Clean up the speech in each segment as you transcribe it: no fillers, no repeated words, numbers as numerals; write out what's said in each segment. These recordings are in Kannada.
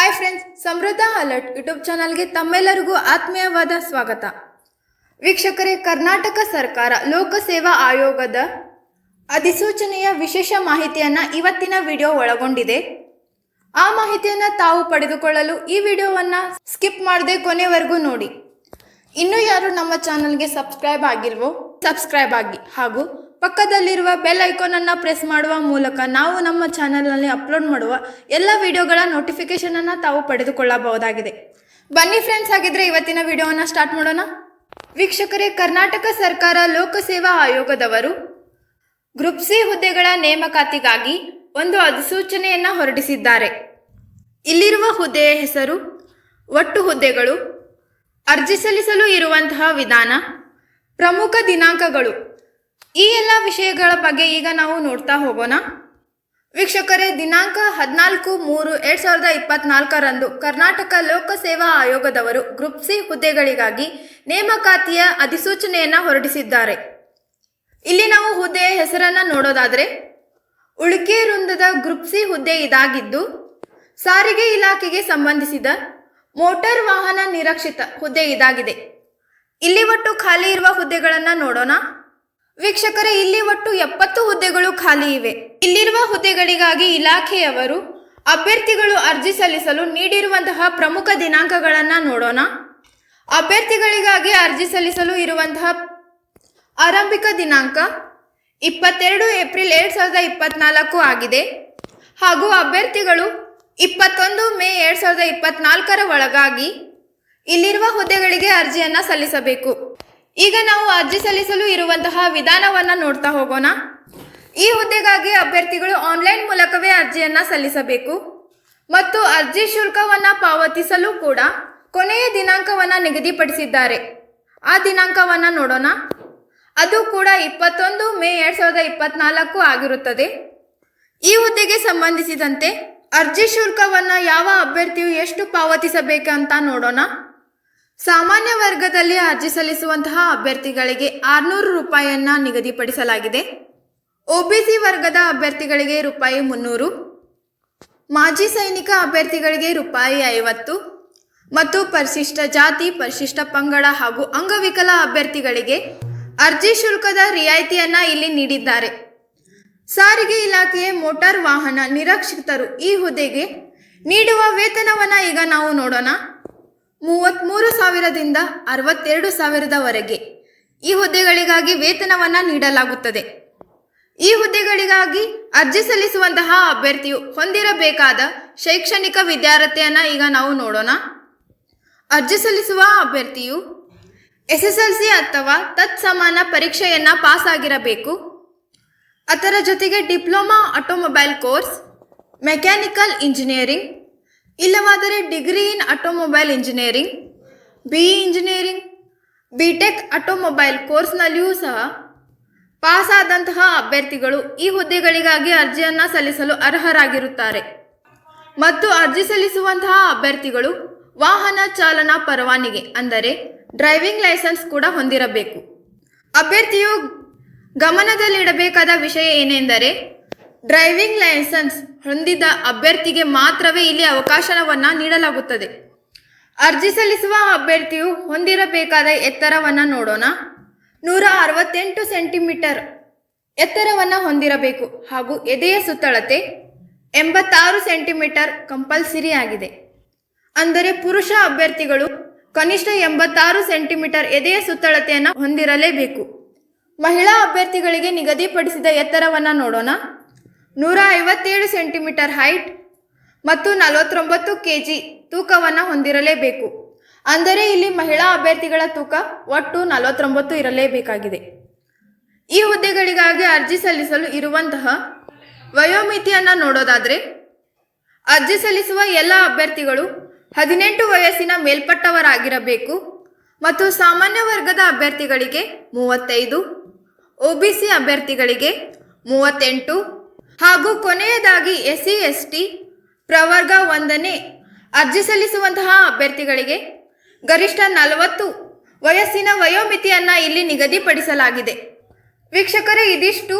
ಹಾಯ್ ಫ್ರೆಂಡ್ಸ್, ಸಮೃದ್ಧ ಅಲರ್ಟ್ ಯೂಟ್ಯೂಬ್ ಚಾನಲ್ಗೆ ತಮ್ಮೆಲ್ಲರಿಗೂ ಆತ್ಮೀಯವಾದ ಸ್ವಾಗತ. ವೀಕ್ಷಕರೇ, ಕರ್ನಾಟಕ ಸರ್ಕಾರ ಲೋಕಸೇವಾ ಆಯೋಗದ ಅಧಿಸೂಚನೆಯ ವಿಶೇಷ ಮಾಹಿತಿಯನ್ನು ಇವತ್ತಿನ ವಿಡಿಯೋ ಒಳಗೊಂಡಿದೆ. ಆ ಮಾಹಿತಿಯನ್ನು ತಾವು ಪಡೆದುಕೊಳ್ಳಲು ಈ ವಿಡಿಯೋವನ್ನು ಸ್ಕಿಪ್ ಮಾಡದೆ ಕೊನೆವರೆಗೂ ನೋಡಿ. ಇನ್ನೂ ಯಾರು ನಮ್ಮ ಚಾನಲ್ಗೆ ಸಬ್ಸ್ಕ್ರೈಬ್ ಆಗಿಲ್ವೋ ಸಬ್ಸ್ಕ್ರೈಬ್ ಆಗಿ, ಹಾಗೂ ಪಕ್ಕದಲ್ಲಿರುವ ಬೆಲ್ ಐಕಾನನ್ನು ಪ್ರೆಸ್ ಮಾಡುವ ಮೂಲಕ ನಾವು ನಮ್ಮ ಚಾನಲ್ನಲ್ಲಿ ಅಪ್ಲೋಡ್ ಮಾಡುವ ಎಲ್ಲ ವಿಡಿಯೋಗಳ ನೋಟಿಫಿಕೇಷನನ್ನು ತಾವು ಪಡೆದುಕೊಳ್ಳಬಹುದಾಗಿದೆ. ಬನ್ನಿ ಫ್ರೆಂಡ್ಸ್, ಹಾಗಿದ್ರೆ ಇವತ್ತಿನ ವಿಡಿಯೋವನ್ನು ಸ್ಟಾರ್ಟ್ ಮಾಡೋಣ. ವೀಕ್ಷಕರೇ, ಕರ್ನಾಟಕ ಸರ್ಕಾರ ಲೋಕಸೇವಾ ಆಯೋಗದವರು ಗ್ರೂಪ್ ಸಿ ಹುದ್ದೆಗಳ ನೇಮಕಾತಿಗಾಗಿ ಒಂದು ಅಧಿಸೂಚನೆಯನ್ನು ಹೊರಡಿಸಿದ್ದಾರೆ. ಇಲ್ಲಿರುವ ಹುದ್ದೆಯ ಹೆಸರು, ಒಟ್ಟು ಹುದ್ದೆಗಳು, ಅರ್ಜಿ ಸಲ್ಲಿಸಲು ಇರುವಂತಹ ವಿಧಾನ, ಪ್ರಮುಖ ದಿನಾಂಕಗಳು, ಈ ಎಲ್ಲ ವಿಷಯಗಳ ಬಗ್ಗೆ ಈಗ ನಾವು ನೋಡ್ತಾ ಹೋಗೋಣ. ವೀಕ್ಷಕರೇ, ದಿನಾಂಕ 14/3/2024 ಕರ್ನಾಟಕ ಲೋಕಸೇವಾ ಆಯೋಗದವರು ಗ್ರೂಪ್ ಸಿ ಹುದ್ದೆಗಳಿಗಾಗಿ ನೇಮಕಾತಿಯ ಅಧಿಸೂಚನೆಯನ್ನು ಹೊರಡಿಸಿದ್ದಾರೆ. ಇಲ್ಲಿ ನಾವು ಹುದ್ದೆಯ ಹೆಸರನ್ನು ನೋಡೋದಾದರೆ, ಉಳಿಕೆ ವೃಂದದ ಗ್ರೂಪ್ ಸಿ ಹುದ್ದೆ ಇದಾಗಿದ್ದು, ಸಾರಿಗೆ ಇಲಾಖೆಗೆ ಸಂಬಂಧಿಸಿದ ಮೋಟಾರ್ ವಾಹನ ನಿರೀಕ್ಷಿತ ಹುದ್ದೆ ಇದಾಗಿದೆ. ಇಲ್ಲಿ ಒಟ್ಟು ಖಾಲಿ ಇರುವ ಹುದ್ದೆಗಳನ್ನು ನೋಡೋಣ. ವೀಕ್ಷಕರೇ, ಇಲ್ಲಿ ಒಟ್ಟು 70 ಹುದ್ದೆಗಳು ಖಾಲಿ ಇವೆ. ಇಲ್ಲಿರುವ ಹುದ್ದೆಗಳಿಗಾಗಿ ಇಲಾಖೆಯವರು ಅಭ್ಯರ್ಥಿಗಳು ಅರ್ಜಿ ಸಲ್ಲಿಸಲು ನೀಡಿರುವಂತಹ ಪ್ರಮುಖ ದಿನಾಂಕಗಳನ್ನು ನೋಡೋಣ. ಅಭ್ಯರ್ಥಿಗಳಿಗಾಗಿ ಅರ್ಜಿ ಸಲ್ಲಿಸಲು ಇರುವಂತಹ ಆರಂಭಿಕ ದಿನಾಂಕ 22 ಏಪ್ರಿಲ್ 2024 ಆಗಿದೆ. ಹಾಗೂ ಅಭ್ಯರ್ಥಿಗಳು 21 ಮೇ 2024 ಒಳಗಾಗಿ ಇಲ್ಲಿರುವ ಹುದ್ದೆಗಳಿಗೆ ಅರ್ಜಿಯನ್ನು ಸಲ್ಲಿಸಬೇಕು. ಈಗ ನಾವು ಅರ್ಜಿ ಸಲ್ಲಿಸಲು ಇರುವಂತಹ ವಿಧಾನವನ್ನು ನೋಡ್ತಾ ಹೋಗೋಣ. ಈ ಹುದ್ದೆಗಾಗಿ ಅಭ್ಯರ್ಥಿಗಳು ಆನ್ಲೈನ್ ಮೂಲಕವೇ ಅರ್ಜಿಯನ್ನು ಸಲ್ಲಿಸಬೇಕು ಮತ್ತು ಅರ್ಜಿ ಶುಲ್ಕವನ್ನು ಪಾವತಿಸಲು ಕೂಡ ಕೊನೆಯ ದಿನಾಂಕವನ್ನು ನಿಗದಿಪಡಿಸಿದ್ದಾರೆ. ಆ ದಿನಾಂಕವನ್ನು ನೋಡೋಣ. ಅದು ಕೂಡ 21 ಮೇ 2024 ಆಗಿರುತ್ತದೆ. ಈ ಹುದ್ದೆಗೆ ಸಂಬಂಧಿಸಿದಂತೆ ಅರ್ಜಿ ಶುಲ್ಕವನ್ನು ಯಾವ ಅಭ್ಯರ್ಥಿಯು ಎಷ್ಟು ಪಾವತಿಸಬೇಕಂತ ನೋಡೋಣ. ಸಾಮಾನ್ಯ ವರ್ಗದಲ್ಲಿ ಅರ್ಜಿ ಸಲ್ಲಿಸುವಂತಹ ಅಭ್ಯರ್ಥಿಗಳಿಗೆ 600 ರೂಪಾಯಿಯನ್ನು ನಿಗದಿಪಡಿಸಲಾಗಿದೆ. ಒಬಿಸಿ ವರ್ಗದ ಅಭ್ಯರ್ಥಿಗಳಿಗೆ ₹300, ಮಾಜಿ ಸೈನಿಕ ಅಭ್ಯರ್ಥಿಗಳಿಗೆ ₹50 ಮತ್ತು ಪರಿಶಿಷ್ಟ ಜಾತಿ, ಪರಿಶಿಷ್ಟ ಪಂಗಡ ಹಾಗೂ ಅಂಗವಿಕಲ ಅಭ್ಯರ್ಥಿಗಳಿಗೆ ಅರ್ಜಿ ಶುಲ್ಕದ ರಿಯಾಯಿತಿಯನ್ನು ಇಲ್ಲಿ ನೀಡಿದ್ದಾರೆ. ಸಾರಿಗೆ ಇಲಾಖೆಯ ಮೋಟಾರ್ ವಾಹನ ನಿರೀಕ್ಷಿತರು ಈ ಹುದ್ದೆಗೆ ನೀಡುವ ವೇತನವನ್ನು ಈಗ ನಾವು ನೋಡೋಣ. 33,000ದಿಂದ 62,000ವರೆಗೆ ಈ ಹುದ್ದೆಗಳಿಗಾಗಿ ವೇತನವನ್ನು ನೀಡಲಾಗುತ್ತದೆ. ಈ ಹುದ್ದೆಗಳಿಗಾಗಿ ಅರ್ಜಿ ಸಲ್ಲಿಸುವಂತಹ ಅಭ್ಯರ್ಥಿಯು ಹೊಂದಿರಬೇಕಾದ ಶೈಕ್ಷಣಿಕ ವಿದ್ಯಾರ್ಹತೆಯನ್ನು ಈಗ ನಾವು ನೋಡೋಣ. ಅರ್ಜಿ ಸಲ್ಲಿಸುವ ಅಭ್ಯರ್ಥಿಯು SSLC ಅಥವಾ ತತ್ಸಮಾನ ಪರೀಕ್ಷೆಯನ್ನು ಪಾಸ್ ಆಗಿರಬೇಕು. ಅದರ ಜೊತೆಗೆ diploma automobile course, mechanical engineering, ಇಲ್ಲವಾದರೆ degree in automobile engineering, BE engineering, BTech automobile ಕೋರ್ಸ್ನಲ್ಲಿಯೂ ಸಹ ಪಾಸ್ ಆದಂತಹ ಅಭ್ಯರ್ಥಿಗಳು ಈ ಹುದ್ದೆಗಳಿಗಾಗಿ ಅರ್ಜಿಯನ್ನು ಸಲ್ಲಿಸಲು ಅರ್ಹರಾಗಿರುತ್ತಾರೆ. ಮತ್ತು ಅರ್ಜಿ ಸಲ್ಲಿಸುವಂತಹ ಅಭ್ಯರ್ಥಿಗಳು ವಾಹನ ಚಾಲನಾ ಪರವಾನಗಿ ಅಂದರೆ ಡ್ರೈವಿಂಗ್ ಲೈಸೆನ್ಸ್ ಕೂಡ ಹೊಂದಿರಬೇಕು. ಅಭ್ಯರ್ಥಿಯು ಗಮನದಲ್ಲಿಡಬೇಕಾದ ವಿಷಯ ಏನೆಂದರೆ, ಡ್ರೈವಿಂಗ್ ಲೈಸೆನ್ಸ್ ಹೊಂದಿದ ಅಭ್ಯರ್ಥಿಗೆ ಮಾತ್ರವೇ ಇಲ್ಲಿ ಅವಕಾಶವನ್ನು ನೀಡಲಾಗುತ್ತದೆ. ಅರ್ಜಿ ಸಲ್ಲಿಸುವ ಅಭ್ಯರ್ಥಿಯು ಹೊಂದಿರಬೇಕಾದ ಎತ್ತರವನ್ನು ನೋಡೋಣ. 168 ಸೆಂಟಿಮೀಟರ್ ಎತ್ತರವನ್ನು ಹೊಂದಿರಬೇಕು ಹಾಗೂ ಎದೆಯ ಸುತ್ತಳತೆ 86 ಸೆಂಟಿಮೀಟರ್ ಕಂಪಲ್ಸರಿ ಆಗಿದೆ. ಅಂದರೆ ಪುರುಷ ಅಭ್ಯರ್ಥಿಗಳು ಕನಿಷ್ಠ 86 ಸೆಂಟಿಮೀಟರ್ ಎದೆಯ ಸುತ್ತಳತೆಯನ್ನು ಹೊಂದಿರಲೇಬೇಕು. ಮಹಿಳಾ ಅಭ್ಯರ್ಥಿಗಳಿಗೆ ನಿಗದಿಪಡಿಸಿದ ಎತ್ತರವನ್ನು ನೋಡೋಣ. 157 ಸೆಂಟಿಮೀಟರ್ ಹೈಟ್ ಮತ್ತು 49 kg ತೂಕವನ್ನು ಹೊಂದಿರಲೇಬೇಕು. ಅಂದರೆ ಇಲ್ಲಿ ಮಹಿಳಾ ಅಭ್ಯರ್ಥಿಗಳ ತೂಕ ಒಟ್ಟು 49 ಇರಲೇಬೇಕಾಗಿದೆ. ಈ ಹುದ್ದೆಗಳಿಗಾಗಿ ಅರ್ಜಿ ಸಲ್ಲಿಸಲು ಇರುವಂತಹ ವಯೋಮಿತಿಯನ್ನು ನೋಡೋದಾದರೆ, ಅರ್ಜಿ ಸಲ್ಲಿಸುವ ಎಲ್ಲ ಅಭ್ಯರ್ಥಿಗಳು 18 ವಯಸ್ಸಿನ ಮೇಲ್ಪಟ್ಟವರಾಗಿರಬೇಕು ಮತ್ತು ಸಾಮಾನ್ಯ ವರ್ಗದ ಅಭ್ಯರ್ಥಿಗಳಿಗೆ 35, OBC ಅಭ್ಯರ್ಥಿಗಳಿಗೆ 38 ಹಾಗೂ ಕೊನೆಯದಾಗಿ SC ST ಪ್ರವರ್ಗ 1ನೇ ಅರ್ಜಿ ಸಲ್ಲಿಸುವಂತಹ ಅಭ್ಯರ್ಥಿಗಳಿಗೆ ಗರಿಷ್ಠ 40 ವಯಸ್ಸಿನ ವಯೋಮಿತಿಯನ್ನು ಇಲ್ಲಿ ನಿಗದಿಪಡಿಸಲಾಗಿದೆ. ವೀಕ್ಷಕರೇ, ಇದಿಷ್ಟು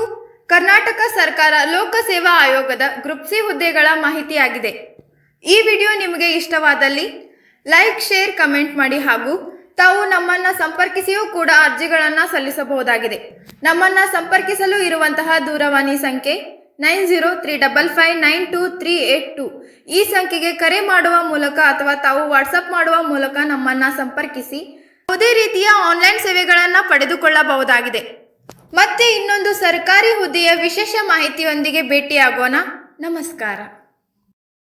ಕರ್ನಾಟಕ ಸರ್ಕಾರ ಲೋಕಸೇವಾ ಆಯೋಗದ ಗ್ರೂಪ್ ಸಿ ಹುದ್ದೆಗಳ ಮಾಹಿತಿಯಾಗಿದೆ. ಈ ವಿಡಿಯೋ ನಿಮಗೆ ಇಷ್ಟವಾದಲ್ಲಿ ಲೈಕ್, ಶೇರ್, ಕಮೆಂಟ್ ಮಾಡಿ ಹಾಗೂ ತಾವು ನಮ್ಮನ್ನು ಸಂಪರ್ಕಿಸಿಯೂ ಕೂಡ ಅರ್ಜಿಗಳನ್ನು ಸಲ್ಲಿಸಬಹುದಾಗಿದೆ. ನಮ್ಮನ್ನು ಸಂಪರ್ಕಿಸಲು ಇರುವಂತಹ ದೂರವಾಣಿ ಸಂಖ್ಯೆ 9035592382. ಈ ಸಂಖ್ಯೆಗೆ ಕರೆ ಮಾಡುವ ಮೂಲಕ ಅಥವಾ ತಾವು ವಾಟ್ಸಪ್ ಮಾಡುವ ಮೂಲಕ ನಮ್ಮನ್ನು ಸಂಪರ್ಕಿಸಿ ಯಾವುದೇ ರೀತಿಯ ಆನ್ಲೈನ್ ಸೇವೆಗಳನ್ನು ಪಡೆದುಕೊಳ್ಳಬಹುದಾಗಿದೆ. ಮತ್ತೆ ಇನ್ನೊಂದು ಸರ್ಕಾರಿ ಹುದ್ದೆಯ ವಿಶೇಷ ಮಾಹಿತಿಯೊಂದಿಗೆ ಭೇಟಿಯಾಗೋಣ. ನಮಸ್ಕಾರ.